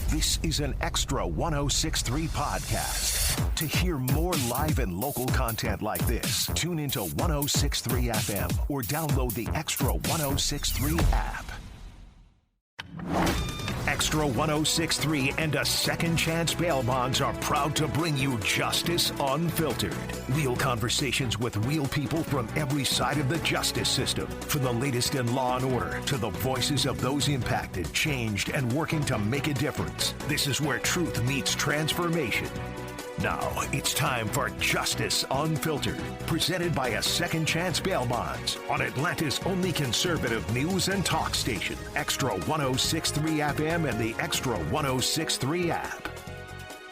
This is an Extra 106.3 podcast. To hear more live and local content like this, tune into 106.3 FM or download the Extra 106.3 app. Extra 106.3 and a Second Chance Bail Bonds are proud to bring you Justice Unfiltered. Real conversations with real people from every side of the justice system. From the latest in law and order to the voices of those impacted, changed, and working to make a difference. This is where truth meets transformation. Now, it's time for Justice Unfiltered, presented by a Second Chance Bail Bonds on Atlanta's only conservative news and talk station, Extra 106.3 FM and the Extra 106.3 app.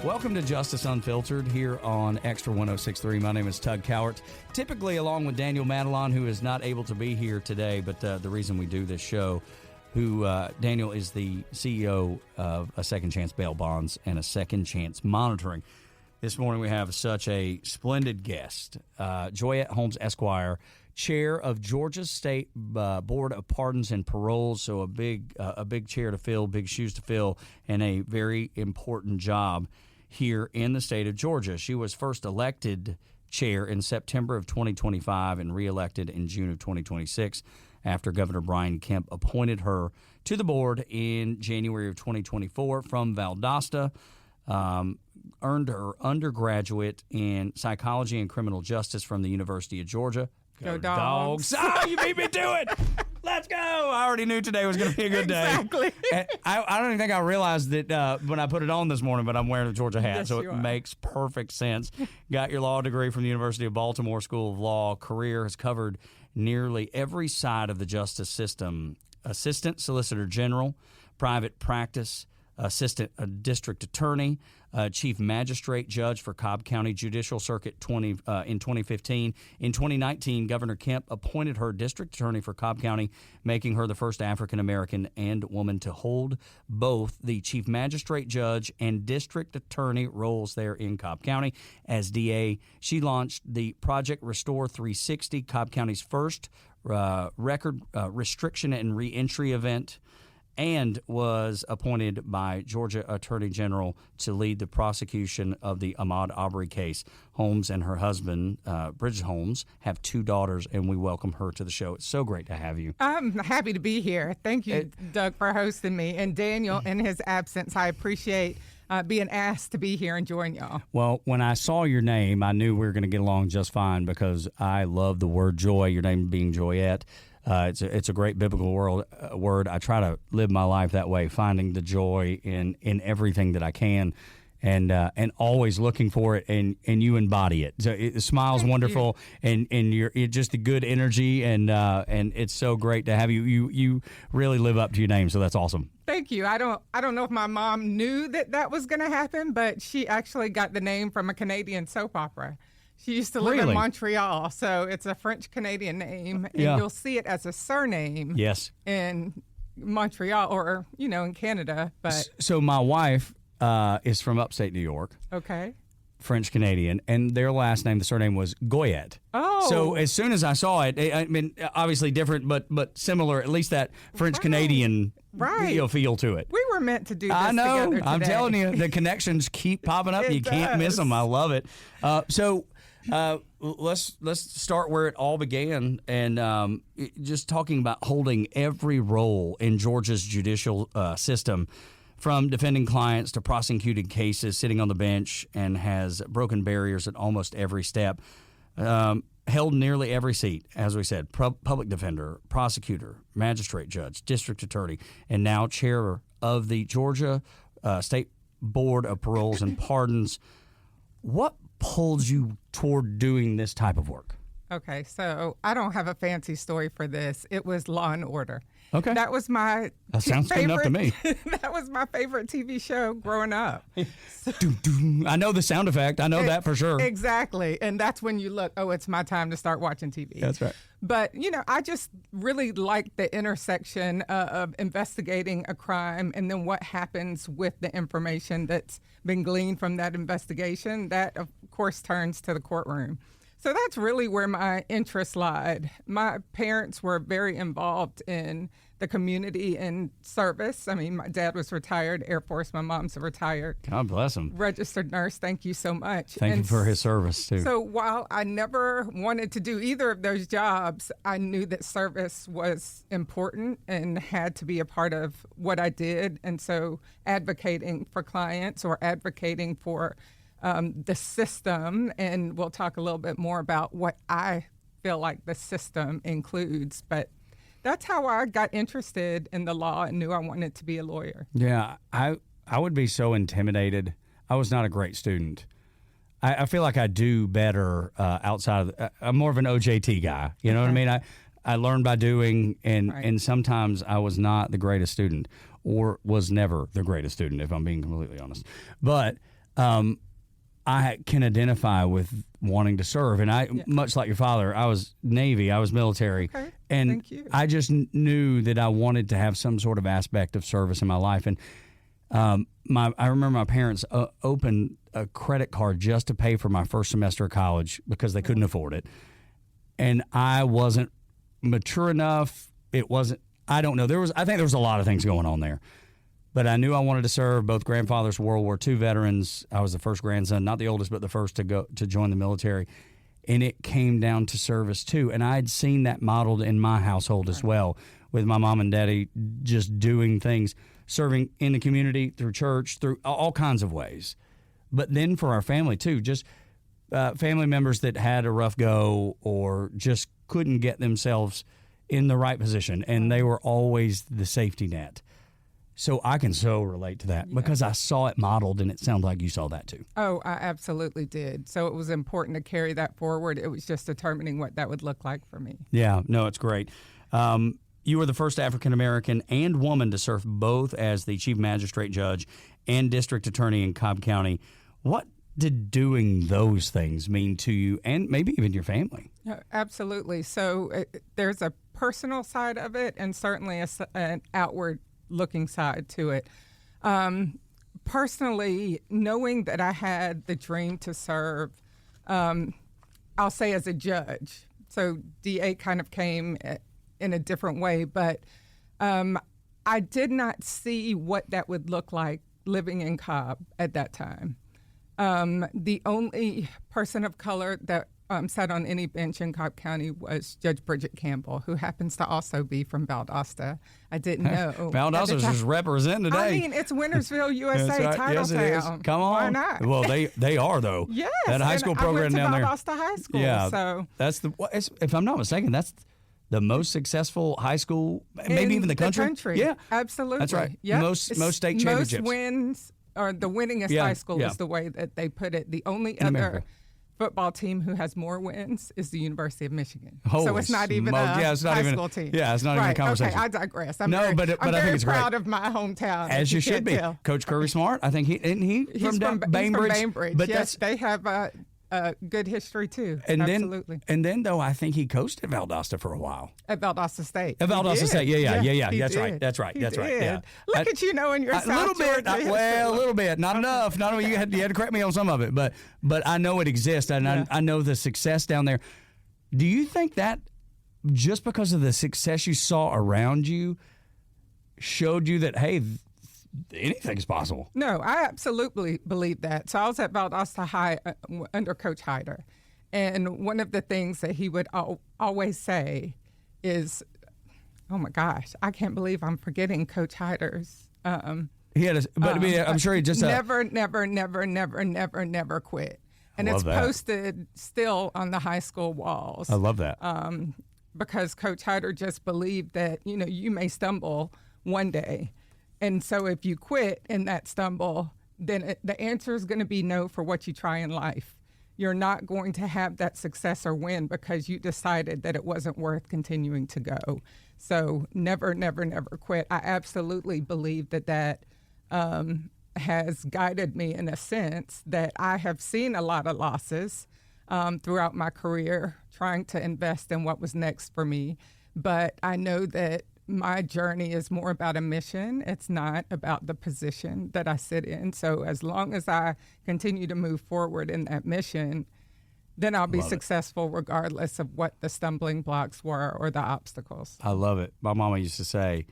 Welcome to Justice Unfiltered here on Extra 106.3. My name is Tug Cowart, typically along with Daniel Matalon, who is not able to be here today, but the reason we do this show, Daniel is the CEO of a Second Chance Bail Bonds and a Second Chance Monitoring. This morning we have such a splendid guest, Joyette Holmes, Esquire, chair of Georgia State Board of Pardons and Paroles, so a big chair to fill, big shoes to fill, and a very important job here in the state of Georgia. She was first elected chair in September of 2025 and reelected in June of 2026 after Governor Brian Kemp appointed her to the board in January of 2024 from Valdosta. Earned her undergraduate in psychology and criminal justice from the University of Georgia. Go dogs. Oh, you beat me to it. Let's go. I already knew today was going to be a good day. Exactly. And I don't even think I realized that when I put it on this morning, but I'm wearing a Georgia hat, Yes, so it makes perfect sense. Got your law degree from the University of Baltimore School of Law. Career has covered nearly every side of the justice system. Assistant Solicitor General, private practice, Assistant District Attorney, Chief Magistrate Judge for Cobb County Judicial Circuit in 2015. In 2019, Governor Kemp appointed her District Attorney for Cobb County, making her the first African-American and woman to hold both the Chief Magistrate Judge and District Attorney roles there in Cobb County. As DA, she launched the Project Restore 360, Cobb County's first record restriction and reentry event, and was appointed by Georgia Attorney General to lead the prosecution of the Ahmaud Arbery case. Holmes and her husband, Bridget Holmes, have two daughters, and we welcome her to the show. It's so great to have you. I'm happy to be here. Thank you, Doug, for hosting me. And Daniel, in his absence, I appreciate being asked to be here and join y'all. Well, when I saw your name, I knew we were going to get along just fine because I love the word joy, your name being Joyette. It's a great biblical word. I try to live my life that way, finding the joy in everything that I can, and always looking for it. And you embody it. So the smile's wonderful, and you're just the good energy, and it's so great to have you. You really live up to your name, so that's awesome. Thank you. I don't know if my mom knew that was going to happen, but she actually got the name from a Canadian soap opera. She used to live in Montreal, so it's a French-Canadian name, and you'll see it as a surname in Montreal or, in Canada. But so my wife is from upstate New York. Okay. French-Canadian, and their last name, the surname was Goyette. Oh. So as soon as I saw it, I mean, obviously different, but similar, at least that French-Canadian feel to it. We were meant to do this I know. together today. I'm telling you, the connections keep popping up. You can't miss them. I love it. Let's start where it all began, and just talking about holding every role in Georgia's judicial system, from defending clients to prosecuting cases, sitting on the bench, and has broken barriers at almost every step. Held nearly every seat, as we said, public defender, prosecutor, magistrate judge, district attorney, and now chair of the Georgia State Board of Paroles and Pardons. What pulled you toward doing this type of work? Okay, so I don't have a fancy story for this. It was Law and Order. Okay. That was my sounds good enough to me. That was my favorite TV show growing up. I know the sound effect. I know that for sure. Exactly. And that's when you look, it's my time to start watching TV. That's right. But, I just really like the intersection of investigating a crime and then what happens with the information that's been gleaned from that investigation. That, of course, turns to the courtroom. So that's really where my interest lied. My parents were very involved in the community in service. I mean, my dad was retired Air Force. My mom's a retired. God bless him. Registered nurse. Thank you so much. Thank you for his service, too. So while I never wanted to do either of those jobs, I knew that service was important and had to be a part of what I did. And so advocating for clients or advocating for the system, and we'll talk a little bit more about what I feel like the system includes, but that's how I got interested in the law and knew I wanted to be a lawyer. Yeah, I would be so intimidated. I was not a great student. I feel like I do better outside of I'm more of an OJT guy. You know what I mean? I learned by doing, and sometimes I was not the greatest student, or was never the greatest student, if I'm being completely honest. But I can identify with wanting to serve. And much like your father, I was Navy, I was military. Okay. And Thank you. I just knew that I wanted to have some sort of aspect of service in my life. And I remember my parents opened a credit card just to pay for my first semester of college because they couldn't afford it. And I wasn't mature enough. It wasn't, I don't know. I think there was a lot of things going on there. But I knew I wanted to serve. Both grandfathers were World War II veterans. I was the first grandson, not the oldest, but the first to join the military. And it came down to service, too. And I had seen that modeled in my household as well, with my mom and daddy just doing things, serving in the community, through church, through all kinds of ways. But then for our family, too, just family members that had a rough go or just couldn't get themselves in the right position. And they were always the safety net. So I can so relate to that because I saw it modeled, and it sounds like you saw that too. Oh, I absolutely did. So it was important to carry that forward. It was just determining what that would look like for me. Yeah, no, it's great. You were the first African-American and woman to serve both as the chief magistrate judge and district attorney in Cobb County. What did doing those things mean to you and maybe even your family? Absolutely. So there's a personal side of it and certainly an outward looking side to it. Personally, knowing that I had the dream to serve, I'll say as a judge. So DA kind of came in a different way, but I did not see what that would look like living in Cobb at that time. The only person of color that sat on any bench in Cobb County was Judge Bridget Campbell, who happens to also be from Valdosta. I didn't know. Valdosta's just representing today. I mean, it's Wintersville, USA, right. title yes, it town. Is. Come on. Why not? Well, they are, though. Yes. That high school program down there. I went to Valdosta High School. Yeah. So that's if I'm not mistaken, that's the most successful high school, maybe even the country. Yeah. Absolutely. That's right. Yep. Most state championships. Most wins, or the winningest high school is the way that they put it. The only in other America. Football team who has more wins is the University of Michigan. Holy so it's not even a high school team. Yeah, it's not even a conversation. Okay, I digress. I'm I very think it's proud great. of my hometown. As you should be. Tell. Coach Curry Smart, I think he's from Bainbridge. But yes, they have a good history too. And absolutely. Then though, I think he coached at Valdosta for a while. At Valdosta State. At Valdosta State, yeah. That's right. That's right. Yeah. Look at you knowing your South a little bit. Georgia Well, a little bit, not enough. Not you had to correct me on some of it, but I know it exists, and I know the success down there. Do you think that just because of the success you saw around you showed you that anything's possible? No, I absolutely believe that. So I was at Valdosta High under Coach Hyder. And one of the things that he would always say is, oh my gosh, I can't believe I'm forgetting Coach Hyder's. He had I'm sure he just never quit. And it's posted still on the high school walls. I love that. Because Coach Hyder just believed that, you may stumble one day. And so if you quit in that stumble, then the answer is going to be no for what you try in life. You're not going to have that success or win because you decided that it wasn't worth continuing to go. So never quit. I absolutely believe that has guided me in a sense that I have seen a lot of losses throughout my career trying to invest in what was next for me. But I know that my journey is more about a mission. It's not about the position that I sit in. So as long as I continue to move forward in that mission, then I'll be successful regardless of what the stumbling blocks were or the obstacles. I love it. My mama used to say,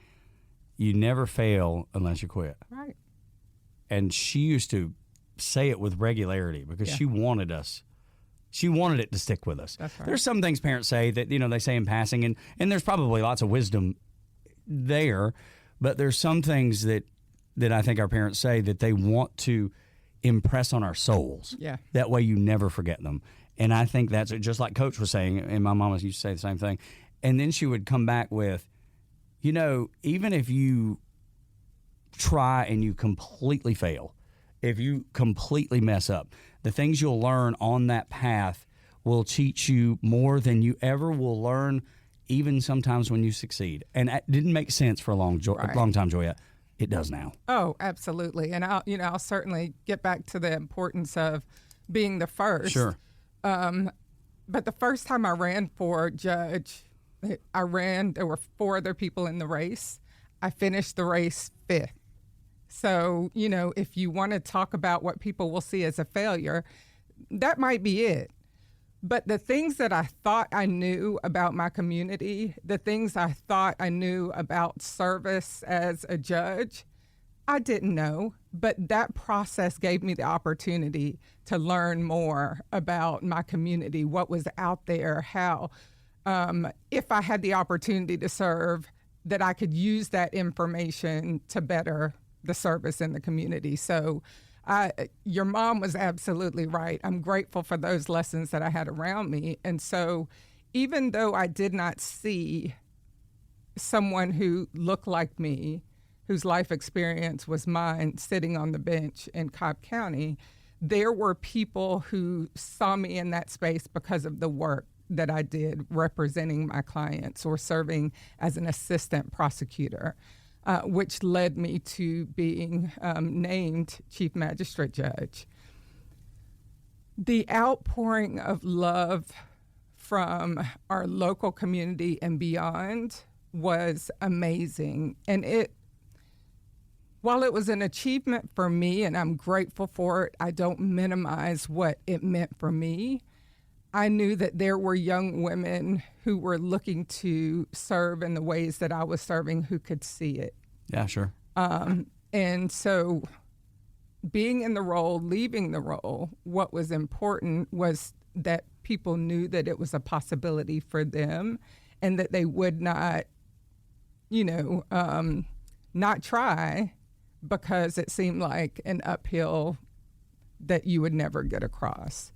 you never fail unless you quit. Right. And she used to say it with regularity because she wanted us. She wanted it to stick with us. That's right. There's some things parents say that, they say in passing, and there's probably lots of wisdom there, but there's some things that I think our parents say that they want to impress on our souls. Yeah. That way you never forget them. And I think that's just like Coach was saying, and my mama used to say the same thing. And then she would come back with, even if you try and you completely fail, if you completely mess up, the things you'll learn on that path will teach you more than you ever will learn, even sometimes when you succeed. And it didn't make sense for a long time, Joyette. It does now. Oh, absolutely. And I'll certainly get back to the importance of being the first. Sure. But the first time I ran for judge, there were 4 other people in the race. I finished the race 5th. So, if you want to talk about what people will see as a failure, that might be it. But the things that I thought I knew about my community, the things I thought I knew about service as a judge, I didn't know. But that process gave me the opportunity to learn more about my community, what was out there, how, if I had the opportunity to serve, that I could use that information to better the service in the community. So your mom was absolutely right. I'm grateful for those lessons that I had around me. And so even though I did not see someone who looked like me, whose life experience was mine, sitting on the bench in Cobb County, there were people who saw me in that space because of the work that I did representing my clients or serving as an assistant prosecutor. Which led me to being named Chief Magistrate Judge. The outpouring of love from our local community and beyond was amazing. And while it was an achievement for me, and I'm grateful for it, I don't minimize what it meant for me. I knew that there were young women who were looking to serve in the ways that I was serving who could see it. Yeah, sure. And so being in the role, leaving the role, what was important was that people knew that it was a possibility for them and that they would not, not try because it seemed like an uphill that you would never get across.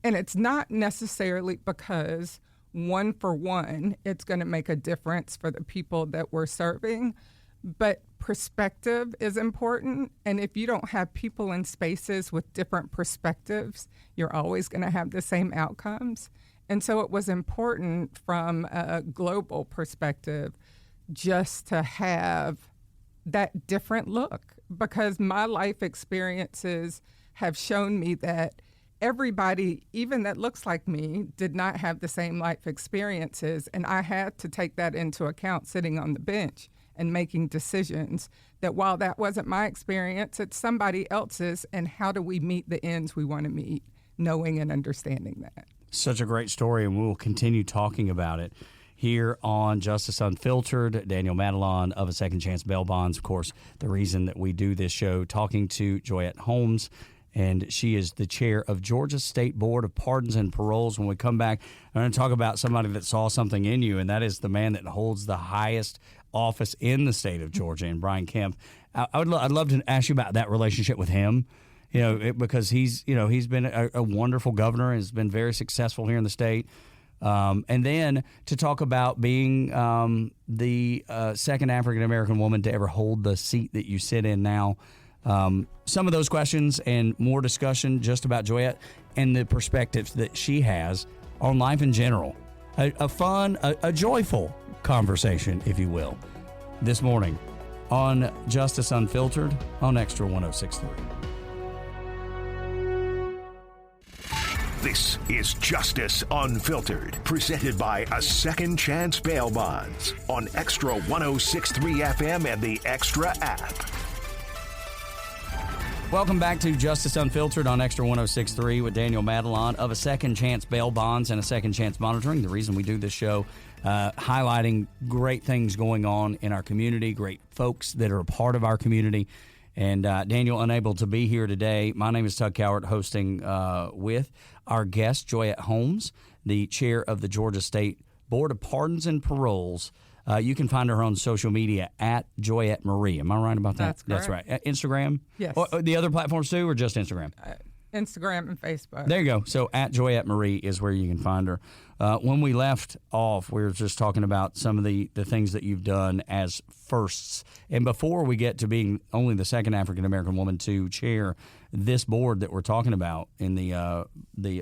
And it's not necessarily because one for one, it's going to make a difference for the people that we're serving, but perspective is important. And if you don't have people in spaces with different perspectives, you're always going to have the same outcomes. And so it was important from a global perspective just to have that different look, because my life experiences have shown me that everybody, even that looks like me, did not have the same life experiences. And I had to take that into account sitting on the bench and making decisions that while that wasn't my experience, it's somebody else's. And how do we meet the ends we want to meet, knowing and understanding that? Such a great story, and we will continue talking about it here on Justice Unfiltered. Daniel Matalon of A Second Chance Bail Bonds, of course, the reason that we do this show, talking to Joyette Holmes. And she is the chair of Georgia State Board of Pardons and Paroles. When we come back, I'm going to talk about somebody that saw something in you, and that is the man that holds the highest office in the state of Georgia, and Brian Kemp. I'd love to ask you about that relationship with him, because he's been a wonderful governor and has been very successful here in the state. And then to talk about being the second African-American woman to ever hold the seat that you sit in now. Some of those questions and more discussion just about Joyette and the perspectives that she has on life in general. A fun, a joyful conversation, if you will, this morning on Justice Unfiltered on Extra 106.3. This is Justice Unfiltered, presented by A Second Chance Bail Bonds on Extra 106.3 FM and the Extra app. Welcome back to Justice Unfiltered on Extra 106.3 with Daniel Matalon of a Second Chance Bail Bonds and a Second Chance Monitoring. The reason we do this show, highlighting great things going on in our community, great folks that are a part of our community. And Daniel, unable to be here today. My name is Tug Cowart, hosting with our guest, Joyette Holmes, the chair of the Georgia State Board of Pardons and Paroles. You can find her on social media at Joyette Marie. Am I right about that? That's correct. That's right. Instagram? Yes. The other platforms too, or just Instagram? Instagram and Facebook. There you go. So at Joyette Marie is where you can find her. When we left off, we were just talking about some of the things that you've done as firsts. And before we get to being only the second African-American woman to chair this board that we're talking about in the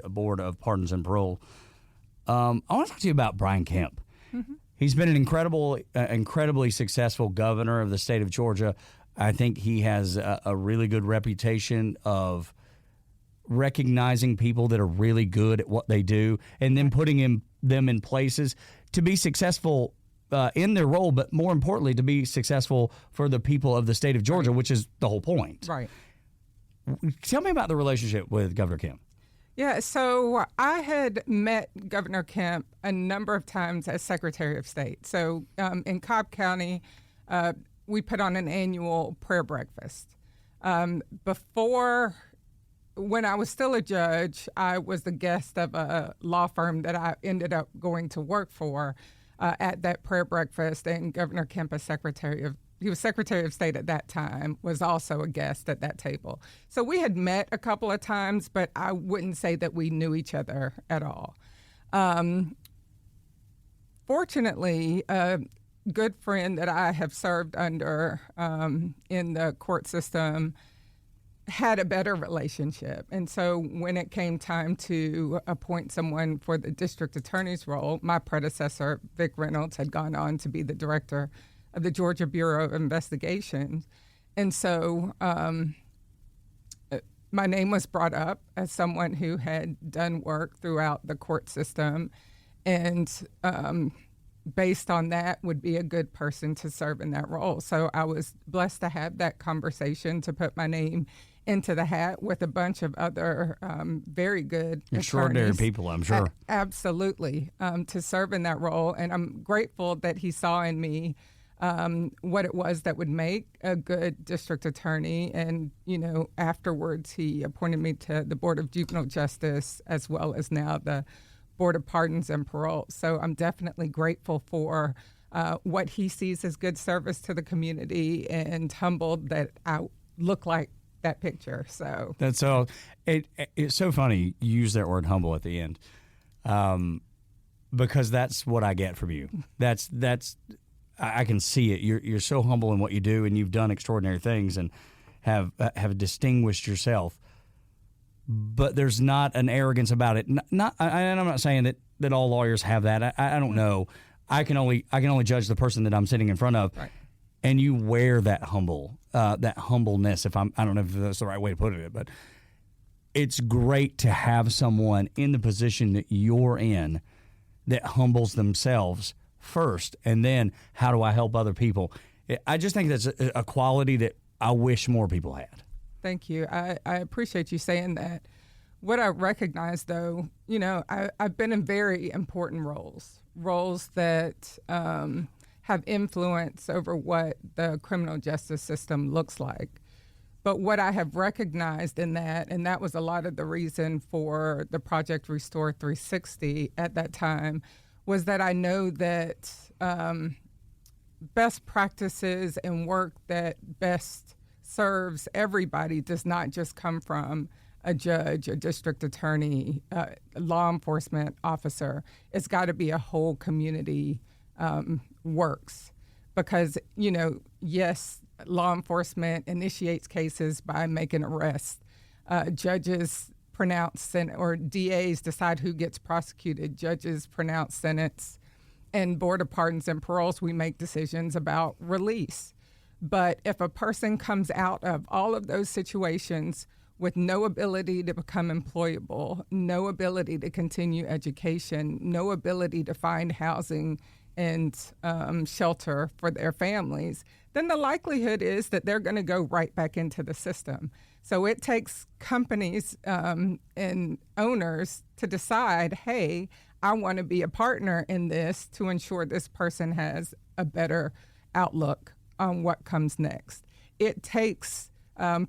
Board of Pardons and Parole, I want to talk to you about Brian Kemp. Mm-hmm. He's been an incredibly successful governor of the state of Georgia. I think he has a really good reputation of recognizing people that are really good at what they do and then putting them in places to be successful in their role, but more importantly, to be successful for the people of the state of Georgia, which is the whole point. Right. Tell me about the relationship with Governor Kemp. Yeah, so I had met Governor Kemp a number of times as Secretary of State. So in Cobb County, we put on an annual prayer breakfast. Before, when I was still a judge, I was the guest of a law firm that I ended up going to work for at that prayer breakfast, and Governor Kemp, he was Secretary of State at that time, was also a guest at that table. So we had met a couple of times, but I wouldn't say that we knew each other at all. Fortunately, a good friend that I have served under in the court system had a better relationship. And so when it came time to appoint someone for the district attorney's role, my predecessor, Vic Reynolds, had gone on to be the director of the Georgia Bureau of Investigations. And so my name was brought up as someone who had done work throughout the court system, and based on that would be a good person to serve in that role. So I was blessed to have that conversation, to put my name into the hat with a bunch of other very good extraordinary attorneys. people, I'm sure. Absolutely, to serve in that role. And I'm grateful that he saw in me what it was that would make a good district attorney. And, afterwards he appointed me to the Board of Juvenile Justice, as well as now the Board of Pardons and Parole. So I'm definitely grateful for what he sees as good service to the community, and humbled that I look like that picture. So that's all. It's so funny you use that word humble at the end, because that's what I get from you. That's I can see it. You're so humble in what you do, and you've done extraordinary things and have distinguished yourself. But there's not an arrogance about it. And I'm not saying that all lawyers have that. I don't know. I can only judge the person that I'm sitting in front of. Right. And you wear that humbleness. I don't know if that's the right way to put it, but it's great to have someone in the position that you're in that humbles themselves first, and then how do I help other people? I just think that's a quality that I wish more people had. Thank you. I appreciate you saying that. What I recognize, though, I've been in very important roles that have influence over what the criminal justice system looks like. But what I have recognized in that, and that was a lot of the reason for the Project Restore 360 at that time, was that I know that best practices and work that best serves everybody does not just come from a judge, a district attorney, law enforcement officer. It's got to be a whole community works. Because, yes, law enforcement initiates cases by making arrests. Judges pronounce or DAs decide who gets prosecuted. Judges pronounce sentence. And Board of Pardons and Paroles, we make decisions about release. But if a person comes out of all of those situations with no ability to become employable, no ability to continue education, no ability to find housing and shelter for their families, then the likelihood is that they're going to go right back into the system. So it takes companies and owners to decide, hey, I want to be a partner in this to ensure this person has a better outlook on what comes next. It takes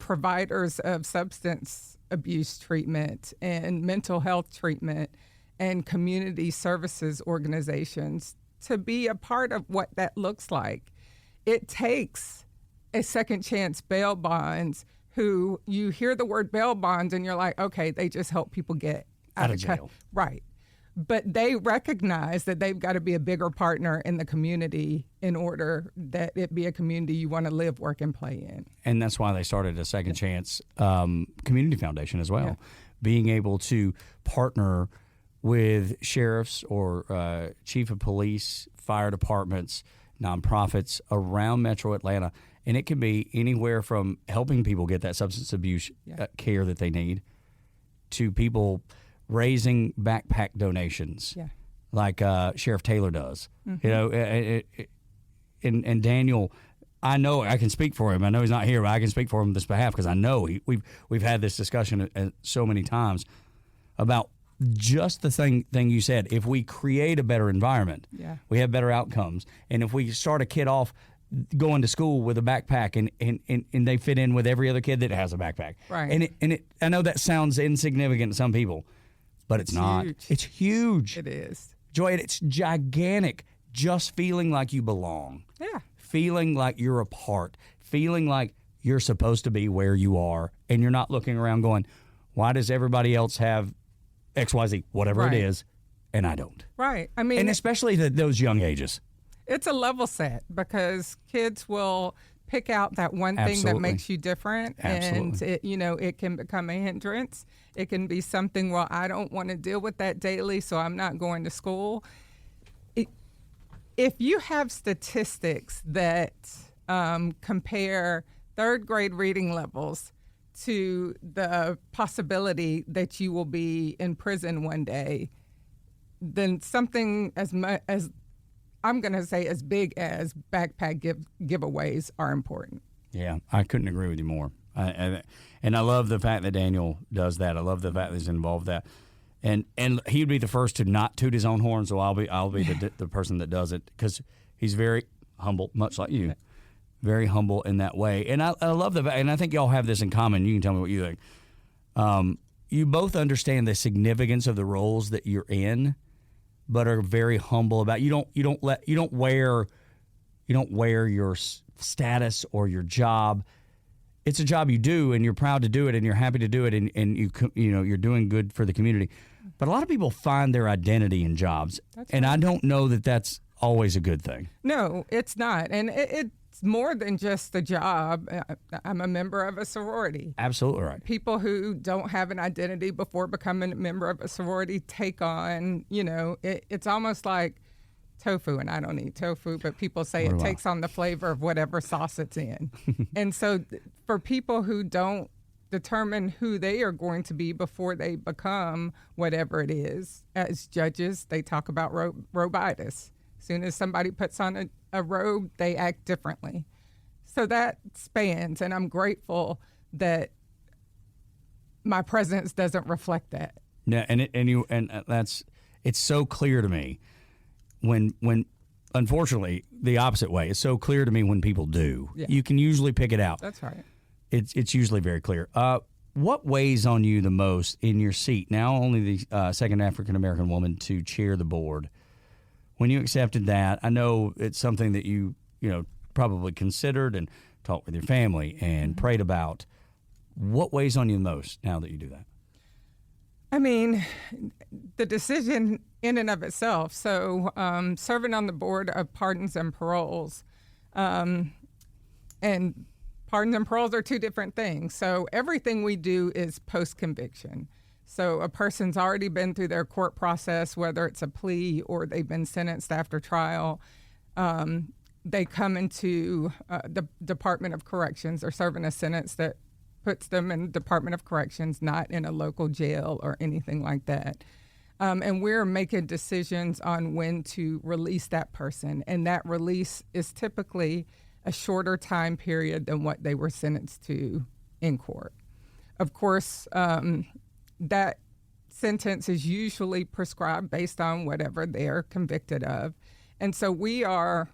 providers of substance abuse treatment and mental health treatment and community services organizations to be a part of what that looks like. It takes a second chance bail bonds who you hear the word bail bonds and you're like, okay, they just help people get out of jail. Right. But they recognize that they've got to be a bigger partner in the community in order that it be a community you want to live, work, and play in. And that's why they started a Second Chance Community Foundation as well, being able to partner with sheriffs or chief of police, fire departments, nonprofits around Metro Atlanta. And it can be anywhere from helping people get that substance abuse care that they need to people raising backpack donations like Sheriff Taylor does. Mm-hmm. You know, and Daniel, I know I can speak for him. I know he's not here, but I can speak for him on this behalf because I know we've had this discussion so many times about just the thing you said. If we create a better environment, we have better outcomes. And if we start a kid off going to school with a backpack and they fit in with every other kid that has a backpack. Right. And I know that sounds insignificant to some people, but it's not. Huge. It's huge. It is. Joyette, it's gigantic. Just feeling like you belong. Yeah. Feeling like you're a part. Feeling like you're supposed to be where you are and you're not looking around going, why does everybody else have XYZ, whatever it is, and I don't? Right. I mean, and especially those young ages. It's a level set because kids will pick out that one thing that makes you different. Absolutely. And it can become a hindrance. It can be something, well, I don't want to deal with that daily, so I'm not going to school. If you have statistics that compare third grade reading levels to the possibility that you will be in prison one day, then something as much as I'm going to say as big as backpack giveaways are important. Yeah, I couldn't agree with you more. And I love the fact that Daniel does that. I love the fact that he's involved that. And he'd be the first to not toot his own horn, so I'll be the person that does it because he's very humble, much like you, very humble in that way. And I love the fact, and I think y'all have this in common. You can tell me what you think. You both understand the significance of the roles that you're in, but are very humble about. You don't wear your status or your job. It's a job you do, and you're proud to do it, and you're happy to do it, and you're doing good for the community. But a lot of people find their identity in jobs, and I don't know that that's always a good thing. No, it's not, and it's more than just the job. I'm a member of a sorority. Absolutely right. People who don't have an identity before becoming a member of a sorority take on, it's almost like tofu, and I don't eat tofu, but people say it takes on the flavor of whatever sauce it's in. And so for people who don't determine who they are going to be before they become whatever it is, as judges, they talk about robitis. As soon as somebody puts on a robe, they act differently. So that spans, and I'm grateful that my presence doesn't reflect that. Yeah, it's so clear to me when unfortunately the opposite way. It's so clear to me when people do. Yeah. You can usually pick it out. That's right. It's usually very clear. What weighs on you the most in your seat? Now only the second African American woman to chair the board. When you accepted that, I know it's something that you probably considered and talked with your family and prayed about. What weighs on you the most now that you do that? I mean, the decision in and of itself. So serving on the board of Pardons and Paroles, and pardons and paroles are two different things. So everything we do is post-conviction. So a person's already been through their court process, whether it's a plea or they've been sentenced after trial. They come into the Department of Corrections or serving a sentence that puts them in the Department of Corrections, not in a local jail or anything like that. And we're making decisions on when to release that person. And that release is typically a shorter time period than what they were sentenced to in court. Of course, that sentence is usually prescribed based on whatever they're convicted of. And so we are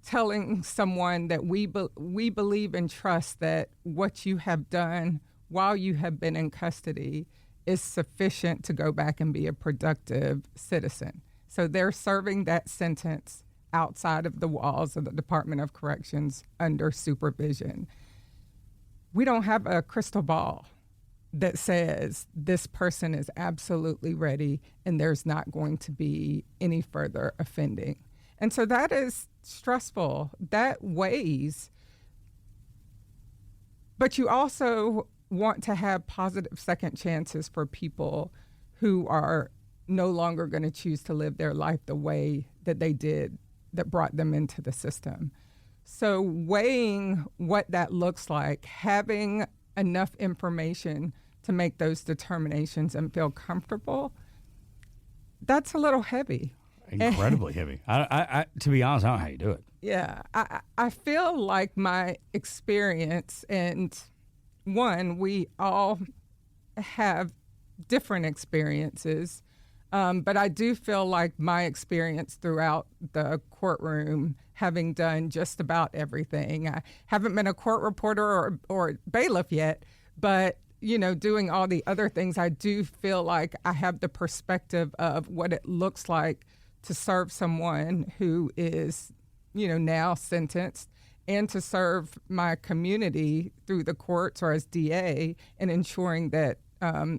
telling someone that we believe and trust that what you have done while you have been in custody is sufficient to go back and be a productive citizen. So they're serving that sentence outside of the walls of the Department of Corrections under supervision. We don't have a crystal ball that says this person is absolutely ready and there's not going to be any further offending. And so that is stressful. That weighs. But you also want to have positive second chances for people who are no longer going to choose to live their life the way that they did that brought them into the system. So weighing what that looks like, having enough information to make those determinations and feel comfortable, that's a little heavy. Incredibly heavy. I to be honest, I don't know how you do it. Yeah, I feel like my experience, and one, we all have different experiences, but I do feel like my experience throughout the courtroom, having done just about everything. I haven't been a court reporter or bailiff yet, but doing all the other things, I do feel like I have the perspective of what it looks like to serve someone who is, now sentenced, and to serve my community through the courts or as DA, and ensuring that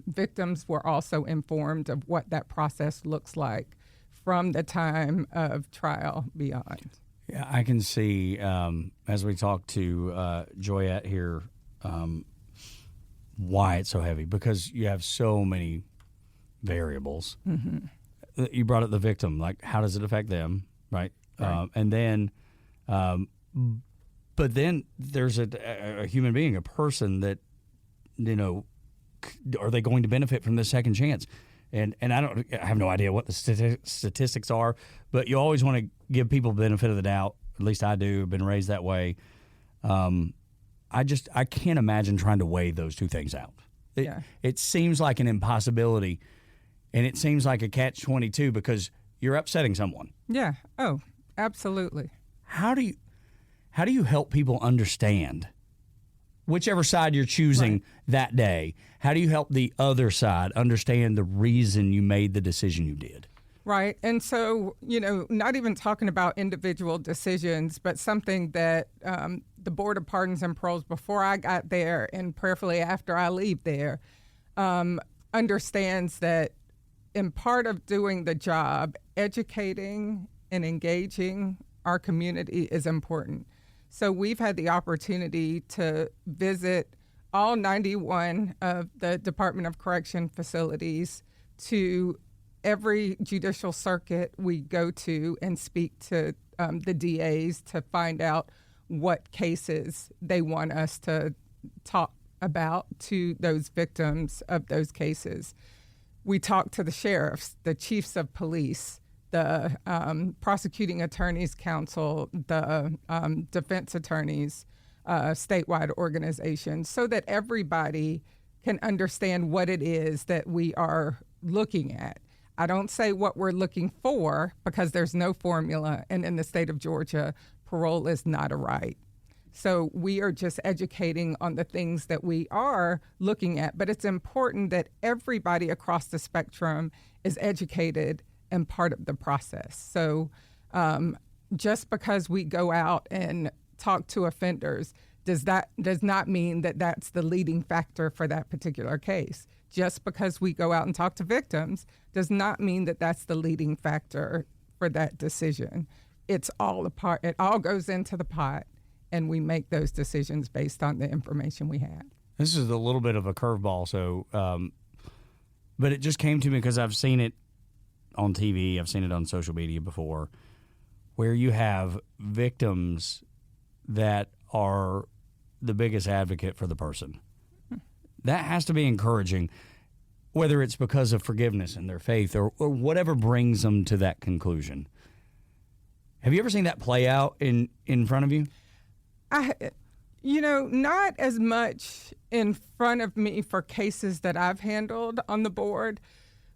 victims were also informed of what that process looks like from the time of trial beyond. Yeah, I can see, as we talk to Joyette here, why it's so heavy, because you have so many variables. Mm-hmm. You brought up the victim, like how does it affect them, right? And then, but then there's a human being, a person that, are they going to benefit from this second chance? And I have no idea what the statistics are, but you always want to give people the benefit of the doubt. At least I do. I've been raised that way. I can't imagine trying to weigh those two things out. It seems like an impossibility, and it seems like a catch-22 because you're upsetting someone. Yeah. Oh, absolutely. How do you help people understand, whichever side you're choosing that day, how do you help the other side understand the reason you made the decision you did? Right. And so, not even talking about individual decisions, but something that the Board of Pardons and Paroles, before I got there and prayerfully after I leave there, understands that in part of doing the job, educating and engaging our community is important. So we've had the opportunity to visit all 91 of the Department of Correction facilities. To every judicial circuit we go to and speak to the DAs to find out what cases they want us to talk about to those victims of those cases. We talk to the sheriffs, the chiefs of police, the prosecuting attorneys council, the defense attorneys, statewide organizations, so that everybody can understand what it is that we are looking at. I don't say what we're looking for because there's no formula, and in the state of Georgia, parole is not a right. So we are just educating on the things that we are looking at, but it's important that everybody across the spectrum is educated and part of the process. So just because we go out and talk to offenders does not mean that that's the leading factor for that particular case. Just because we go out and talk to victims does not mean that that's the leading factor for that decision. It's all a part. It all goes into the pot, and we make those decisions based on the information we have. This is a little bit of a curveball, so, but it just came to me because I've seen it on TV, I've seen it on social media before, where you have victims that are the biggest advocate for the person. That has to be encouraging, whether it's because of forgiveness and their faith or whatever brings them to that conclusion. Have you ever seen that play out in front of you? Not as much in front of me for cases that I've handled on the board,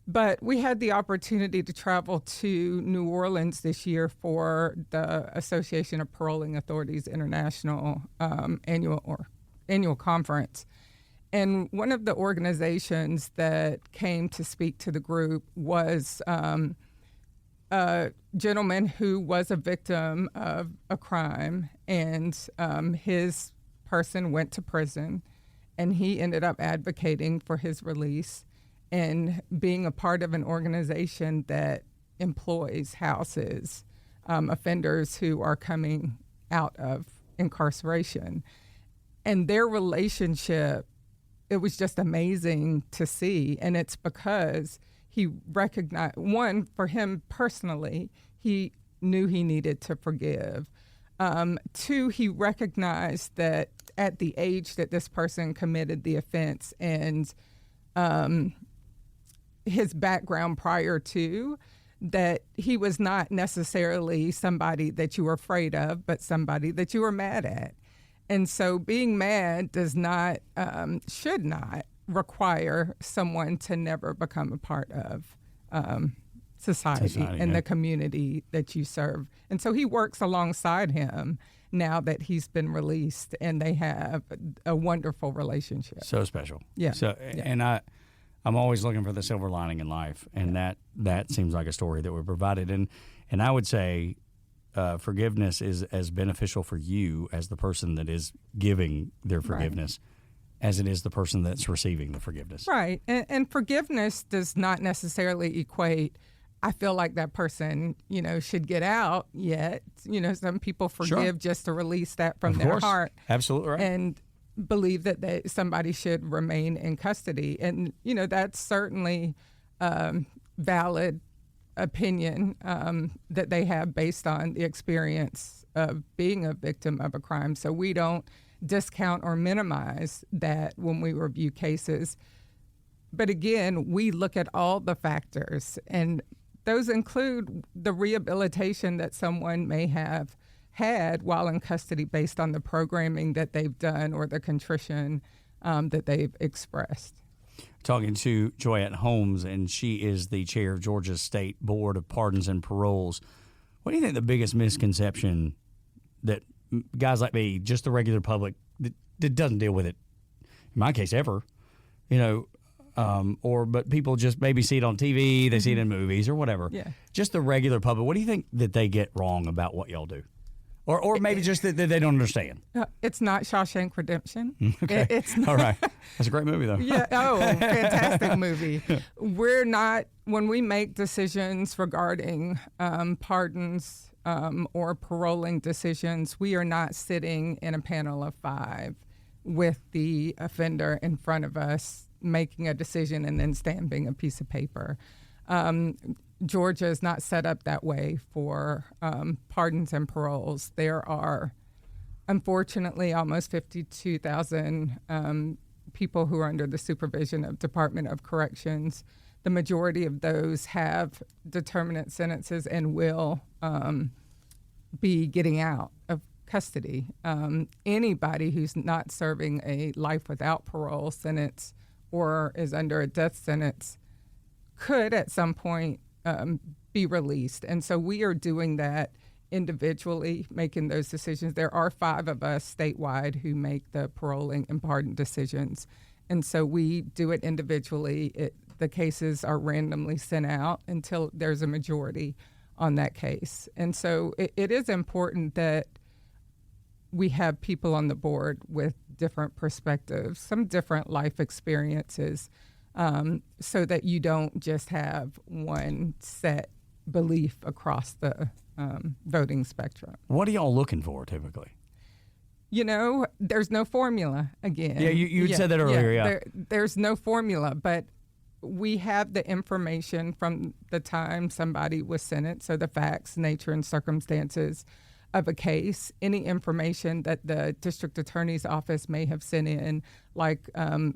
but we had the opportunity to travel to New Orleans this year for the Association of Paroling Authorities International annual conference. And one of the organizations that came to speak to the group was a gentleman who was a victim of a crime, and his person went to prison, and he ended up advocating for his release and being a part of an organization that employs, houses offenders who are coming out of incarceration. And their relationship, it was just amazing to see. And it's because he recognized, one, for him personally, he knew he needed to forgive. Two, he recognized that at the age that this person committed the offense and his background prior to, that he was not necessarily somebody that you were afraid of, but somebody that you were mad at. And so being mad does not, should not require someone to never become a part of society and the community that you serve. And so he works alongside him now that he's been released, and they have a wonderful relationship. So special. Yeah. And I'm always looking for the silver lining in life, and that seems like a story that we're provided. And I would say forgiveness is as beneficial for you as the person that is giving their forgiveness as it is the person that's receiving the forgiveness. Right. And forgiveness does not necessarily equate, I feel like that person, should get out yet. Some people forgive just to release that from their heart. Absolutely right. And believe that somebody should remain in custody. And, that's certainly valid opinion that they have based on the experience of being a victim of a crime. So we don't discount or minimize that when we review cases. But again, we look at all the factors, and those include the rehabilitation that someone may have had while in custody based on the programming that they've done or the contrition that they've expressed. Talking to Joyette Holmes, and she is the chair of Georgia's State Board of Pardons and Paroles. What do you think the biggest misconception that guys like me, just the regular public, that doesn't deal with it, in my case, ever, but people just maybe see it on TV, they see it in movies or whatever. Yeah. Just the regular public, what do you think that they get wrong about what y'all do? Or maybe just that they don't understand. It's not Shawshank Redemption. Okay. It's not. All right. That's a great movie, though. Yeah. Oh, fantastic movie. We're not, when we make decisions regarding pardons or paroling decisions, we are not sitting in a panel of 5 with the offender in front of us making a decision and then stamping a piece of paper. Georgia is not set up that way for pardons and paroles. There are, unfortunately, almost 52,000 people who are under the supervision of Department of Corrections. The majority of those have determinate sentences and will be getting out of custody. Anybody who's not serving a life without parole sentence or is under a death sentence could at some point be released. And so we are doing that individually, making those decisions. There are 5 of us statewide who make the paroling and pardon decisions. And so we do it individually. The cases are randomly sent out until there's a majority on that case. And so it is important that we have people on the board with different perspectives, some different life experiences, so that you don't just have one set belief across the voting spectrum. What are y'all looking for typically? There's no formula again. Yeah, you said that earlier, There's no formula, but we have the information from the time somebody was sentenced, so the facts, nature, and circumstances of a case, any information that the district attorney's office may have sent in, like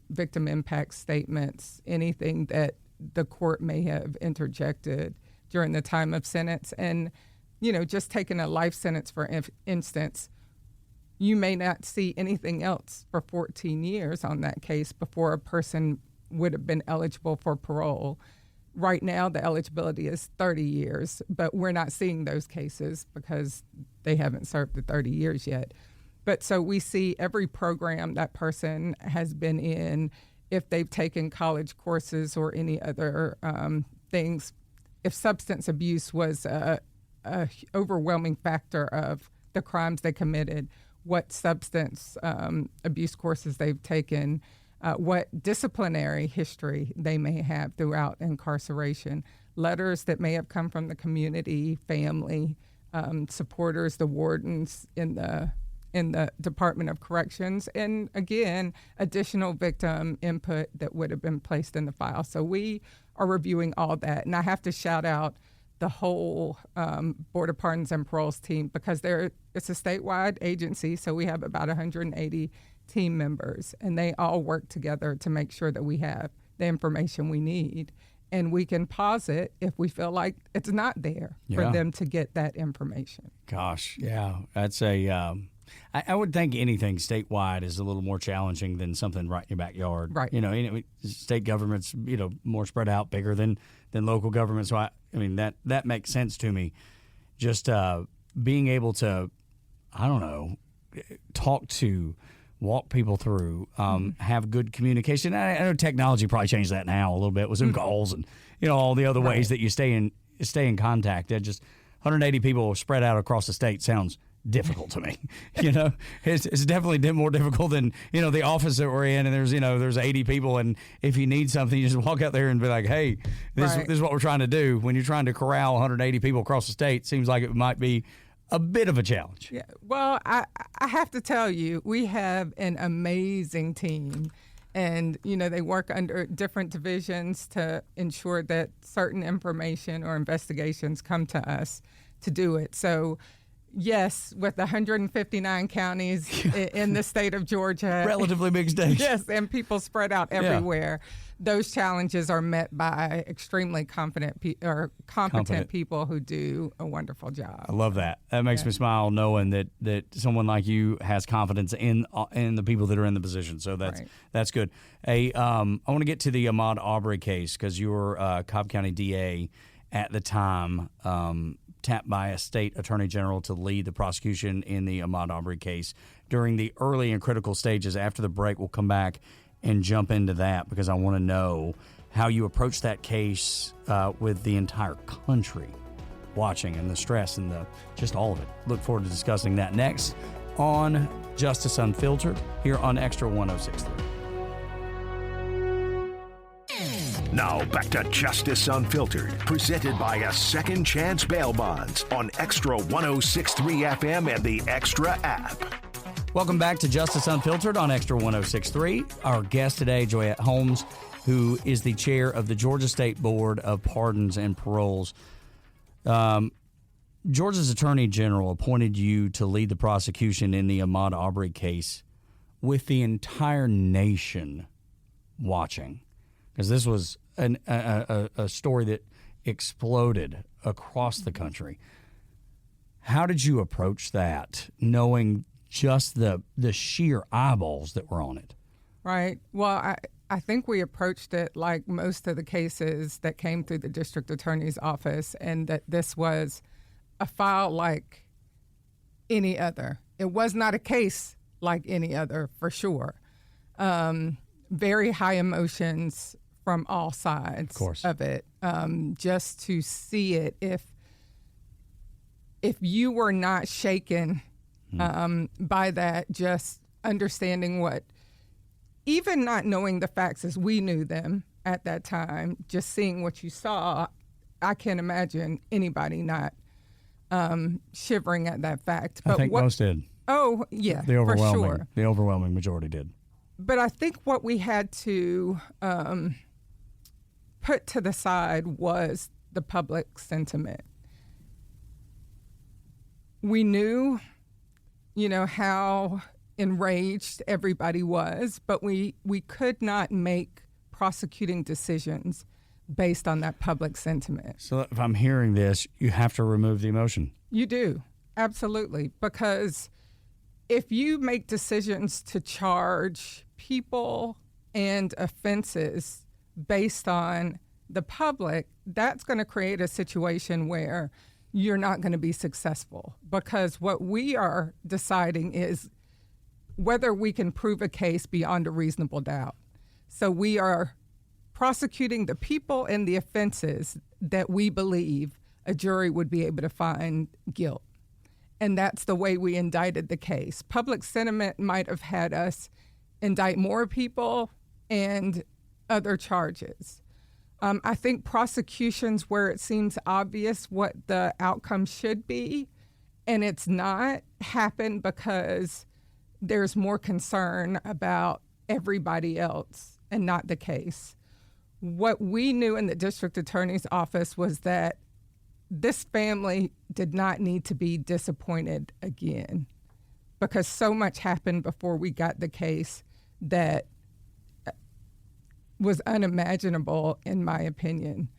victim impact statements, anything that the court may have interjected during the time of sentence. And, just taking a life sentence, for instance, you may not see anything else for 14 years on that case before a person would have been eligible for parole. Right now, the eligibility is 30 years, but we're not seeing those cases because they haven't served the 30 years yet. But so we see every program that person has been in, if they've taken college courses or any other things, if substance abuse was a overwhelming factor of the crimes they committed, what substance abuse courses they've taken, what disciplinary history they may have throughout incarceration, letters that may have come from the community, family, supporters, the wardens in the Department of Corrections, and again, additional victim input that would have been placed in the file. So we are reviewing all that. And I have to shout out the whole Board of Pardons and Paroles team because it's a statewide agency, so we have about 180 team members, and they all work together to make sure that we have the information we need. And we can pause it if we feel like it's not there for them to get that information. Gosh, yeah. That's I would think anything statewide is a little more challenging than something right in your backyard. Right. State government's, more spread out, bigger than local government. So, that makes sense to me. Just being able to, walk people through, have good communication. I know technology probably changed that now a little bit with Zoom calls and, all the other ways that you stay in contact. Just 180 people spread out across the state sounds difficult to me. It's definitely more difficult than, the office that we're in, and there's 80 people, and if you need something, you just walk out there and be like, hey, this is what we're trying to do. When you're trying to corral 180 people across the state, it seems like it might be a bit of a challenge. Yeah. Well, I have to tell you, we have an amazing team, and, they work under different divisions to ensure that certain information or investigations come to us to do it. So, yes, with 159 counties in the state of Georgia. Relatively big state. Yes, and people spread out everywhere. Those challenges are met by extremely competent people who do a wonderful job. I love that. That makes me smile knowing that someone like you has confidence in the people that are in the position. So that's good. Hey, I want to get to the Ahmaud Arbery case because you were Cobb County DA at the time. Tapped by a state attorney general to lead the prosecution in the Ahmaud Arbery case during the early and critical stages. After the break, we'll come back and jump into that because I want to know how you approach that case with the entire country watching and the stress and just all of it. Look forward to discussing that next on Justice Unfiltered here on Extra 106.3. Now back to Justice Unfiltered, presented by a Second Chance Bail Bonds on Extra 106.3 FM and the Extra app. Welcome back to Justice Unfiltered on Extra 106.3. Our guest today, Joyette Holmes, who is the chair of the Georgia State Board of Pardons and Paroles. Georgia's Attorney General appointed you to lead the prosecution in the Ahmaud Arbery case with the entire nation watching, because this was a story that exploded across the country. How did you approach that, knowing just the sheer eyeballs that were on it? Right. Well, I think we approached it like most of the cases that came through the district attorney's office, and that this was a file like any other. It was not a case like any other, for sure. Very high emotions from all sides of it. Just to see it, if you were not shaken by that, just understanding what, even not knowing the facts as we knew them at that time, just seeing what you saw, I can't imagine anybody not shivering at that fact. But I think most did. Oh, yeah, the overwhelming, for sure. The overwhelming majority did. But I think what we had to put to the side was the public sentiment. We knew, how enraged everybody was, but we could not make prosecuting decisions based on that public sentiment. So if I'm hearing this, you have to remove the emotion. You do, absolutely, because if you make decisions to charge people and offenses based on the public, that's going to create a situation where you're not going to be successful, because what we are deciding is whether we can prove a case beyond a reasonable doubt. So we are prosecuting the people and the offenses that we believe a jury would be able to find guilt. And that's the way we indicted the case. Public sentiment might have had us indict more people and other charges. I think prosecutions where it seems obvious what the outcome should be, and it's not, happen because there's more concern about everybody else and not the case. What we knew in the district attorney's office was that this family did not need to be disappointed again, because so much happened before we got the case that was unimaginable, in my opinion.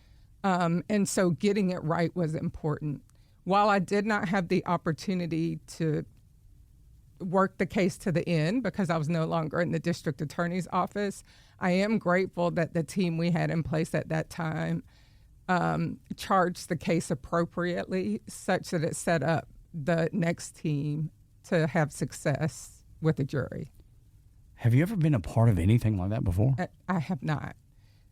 And so getting it right was important. While I did not have the opportunity to work the case to the end because I was no longer in the district attorney's office, I am grateful that the team we had in place at that time charged the case appropriately, such that it set up the next team to have success with the jury. Have you ever been a part of anything like that before? I have not.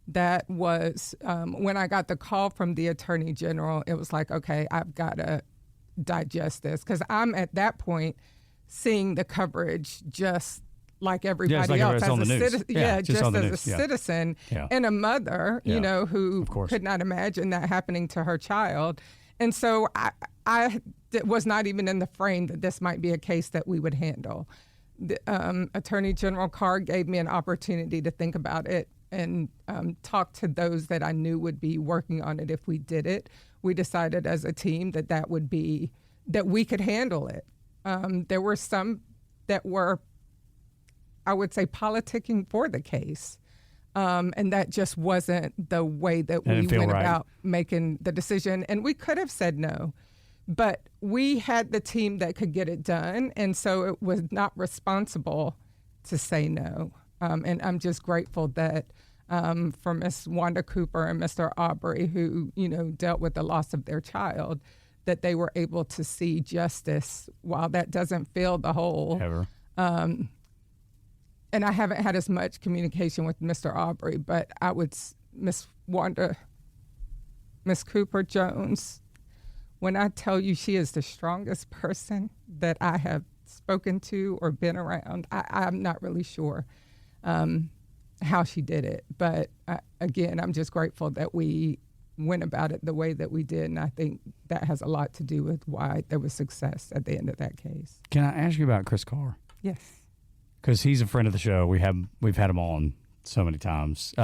That was when I got the call from the Attorney General, it was like, okay, I've got to digest this, because I'm at that point seeing the coverage just like everybody else as a citizen. Just as a citizen and a mother, you know, who could not imagine that happening to her child. And so I was not even in the frame that this might be a case that we would handle. The, Attorney General Carr gave me an opportunity to think about it and talk to those that I knew would be working on it if we did it. We decided as a team that would be, that we could handle it. There were some that were, I would say, politicking for the case. And that just wasn't the way that we went about making the decision. And we could have said no, but we had the team that could get it done. And so it was not responsible to say no. And I'm just grateful that for Ms. Wanda Cooper and Mr. Aubrey, who, you know, dealt with the loss of their child, that they were able to see justice while that doesn't fill the hole. Ever. And I haven't had as much communication with Mr. Aubrey, but I would, Miss Wanda, Miss Cooper Jones, when I tell you she is the strongest person that I have spoken to or been around, I'm not really sure how she did it. But again, I'm just grateful that we went about it the way that we did, and I think that has a lot to do with why there was success at the end of that case. Can I ask you about Chris Carr? Yes. Because he's a friend of the show. We've had him on so many times,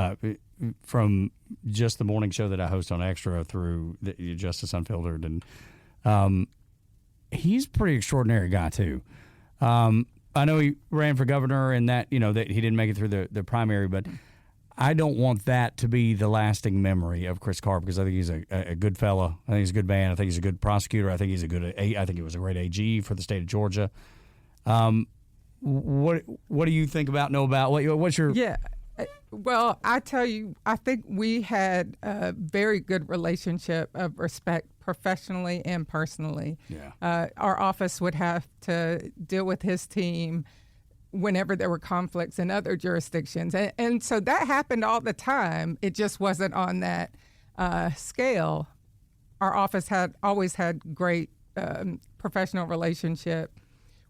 from just the morning show that I host on Extra through the Justice Unfiltered, and he's a pretty extraordinary guy too. I know he ran for governor, and that, you know, that he didn't make it through the primary, but I don't want that to be the lasting memory of Chris Carr, because I think he's a good fella. I think he's a good man. I think he's a good prosecutor. I think he was a great AG for the state of Georgia. What do you think about, know about? What's your... Yeah. Well, I tell you, I think we had a very good relationship of respect professionally and personally. Yeah. Our office would have to deal with his team whenever there were conflicts in other jurisdictions. And so that happened all the time. It just wasn't on that scale. Our office had always had great professional relationship.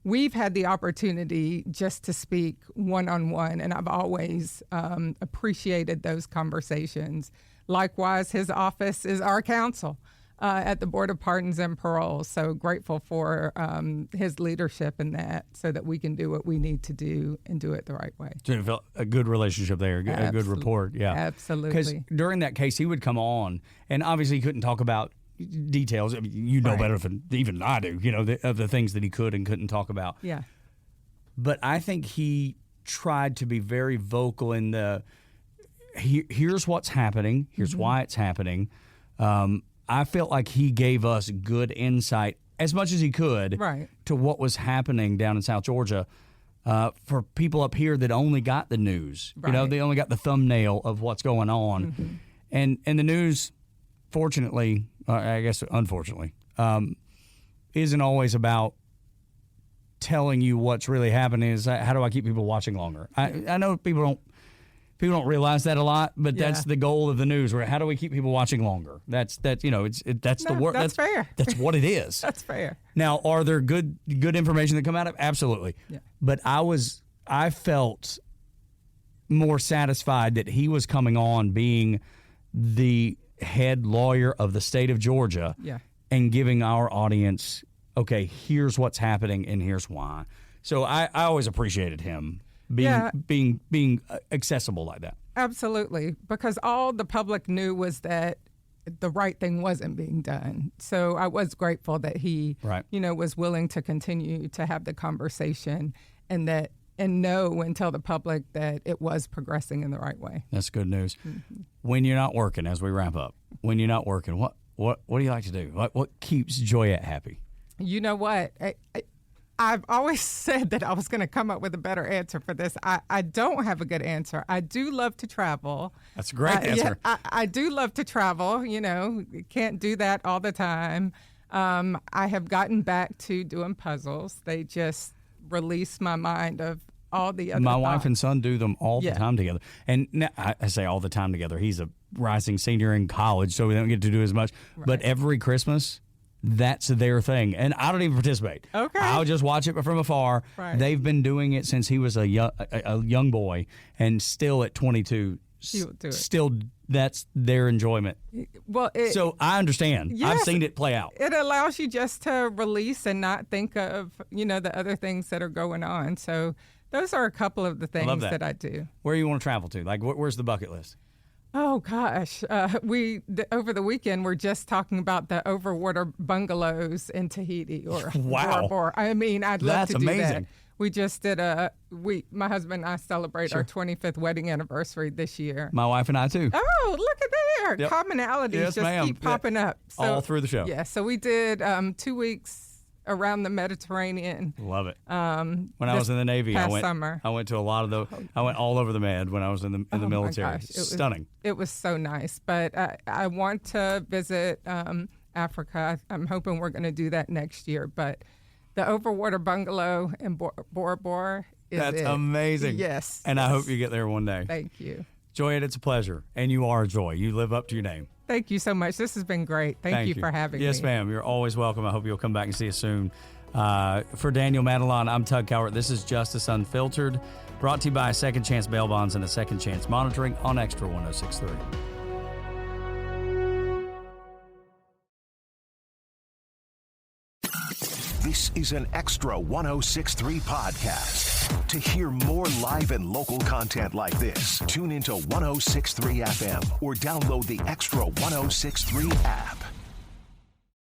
We've had the opportunity just to speak one-on-one, and I've always appreciated those conversations. Likewise, his office is our counsel at the Board of Pardons and Paroles, so grateful for his leadership in that, so that we can do what we need to do and do it the right way. So you felt a good relationship there, a good rapport. Yeah, absolutely. Because during that case, he would come on, and obviously he couldn't talk about details. I mean, you know better than even I do, you know, of the things that he could and couldn't talk about. Yeah. But I think he tried to be very vocal in the, here's what's happening, here's why it's happening. I felt like he gave us good insight as much as he could to what was happening down in South Georgia. For people up here that only got the news, they only got the thumbnail of what's going on, and the news, fortunately, I guess unfortunately, isn't always about telling you what's really happening. Is how do I keep people watching longer? I know people don't realize that a lot, but that's the goal of the news. How do we keep people watching longer? That's the work. That's fair. That's what it is. That's fair. Now, are there good information that come out of it? Absolutely. Yeah. But I felt more satisfied that he was coming on being the head lawyer of the state of Georgia and giving our audience, okay, here's what's happening and here's why. So I always appreciated him being accessible like that. Absolutely, because all the public knew was that the right thing wasn't being done. So I was grateful that he, was willing to continue to have the conversation and know and tell the public that it was progressing in the right way. That's good news. Mm-hmm. When you're not working, as we wrap up, when you're not working, what do you like to do? What keeps Joyette happy? You know what? I've always said that I was going to come up with a better answer for this. I don't have a good answer. I do love to travel. That's a great answer. I do love to travel. Can't do that all the time. I have gotten back to doing puzzles. They just release my mind of all the other My thoughts. wife and son do them all the time together. And now, I say all the time together. He's a rising senior in college, so we don't get to do as much. Right. But every Christmas, that's their thing. And I don't even participate. Okay. I'll just watch it from afar. Right. They've been doing it since he was a young boy, and still at 22, still that's their enjoyment. Well, so I understand. Yes, I've seen it play out. It allows you just to release and not think of, the other things that are going on. So those are a couple of the things that I do. Where do you want to travel to? Like, where's the bucket list? Oh, gosh. Over the weekend, we're just talking about the overwater bungalows in Tahiti or Bora Bora. I mean, I'd love to do amazing. That. We just did my husband and I celebrate our 25th wedding anniversary this year. My wife and I, too. Oh, look at there. Yep. Commonalities keep popping up. So, all through the show. Yeah, so we did 2 weeks around the Mediterranean. Love it. When I was in the Navy, I went to a lot of I went all over the Med when I was in the military. My gosh. Stunning. It was so nice. But I want to visit Africa. I'm hoping we're going to do that next year. But the overwater bungalow in Bora Bora is That's amazing. Yes. And I hope you get there one day. Thank you. Joyette, it's a pleasure. And you are a joy. You live up to your name. Thank you so much. This has been great. Thank you for having me. Yes, ma'am. You're always welcome. I hope you'll come back and see us soon. For Daniel Matalon, I'm Tug Cowart. This is Justice Unfiltered, brought to you by Second Chance Bail Bonds and a Second Chance Monitoring on Extra 106.3. This is an Extra 106.3 podcast. To hear more live and local content like this, tune into 106.3 FM or download the Extra 106.3 app.